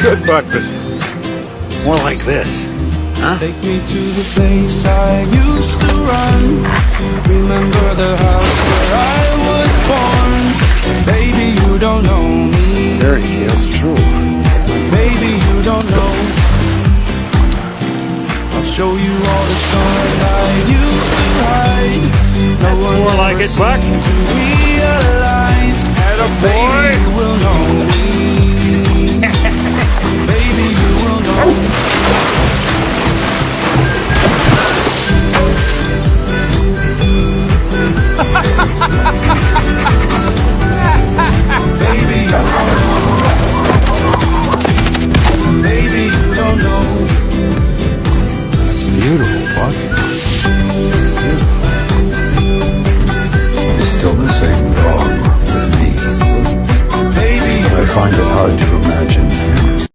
good, Buck, but more like this. Huh? Take me to the place I used to run. Remember the house where I was born. Baby, you don't know me. Fairy tale's true. Baby, you don't know. I'll show you all the stars I used to hide. That's more like it, Buck. To realize that a baby you will know me. Baby, you will know. Baby, you don't know. Baby, you don't know. That's beautiful, Buck. There's still this ain't wrong with me. Baby, If I find a